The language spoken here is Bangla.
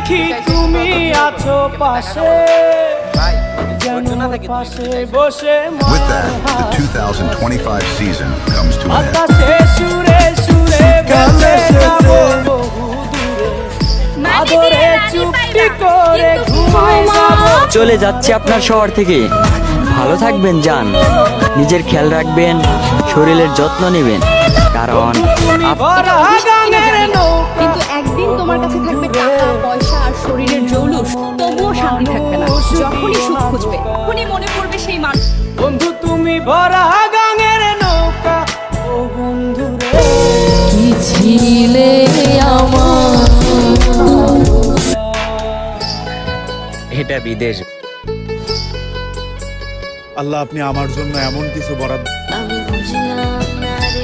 দেখি তুমি আছো পাশে, যেন পাশে বসে With that, the 2025 season comes to an end. বাতাসে সুরে সুরে ভেসে যাবো বহু দূরে, আদরে চুপটি করে ঘুমাই যাবো। চলে যাচ্ছি আপনার শহর থেকে। ভালো থাকবেন জান, নিজের খেয়াল রাখবেন, শরীরের যত্ন নেবেন, কারণ ভরা গানের নৌকা, কিন্তু একদিন তোমার কাছে থাকবে টাকা পয়সা আর শরীরের জৌলুস, তবুও শান্তি থাকবে না। যখনই সুখ খুঁজবে তখনই মনে পড়বে সেই মানুষ। বন্ধু তুমি ভরা গানের নৌকা, ও বন্ধু রে কি ছিলে আমার। এটা বিদেশ। আল্লাহ আপনি আমার জন্য এমন কিছু বরাদ্দ আমি বুঝলাম না রে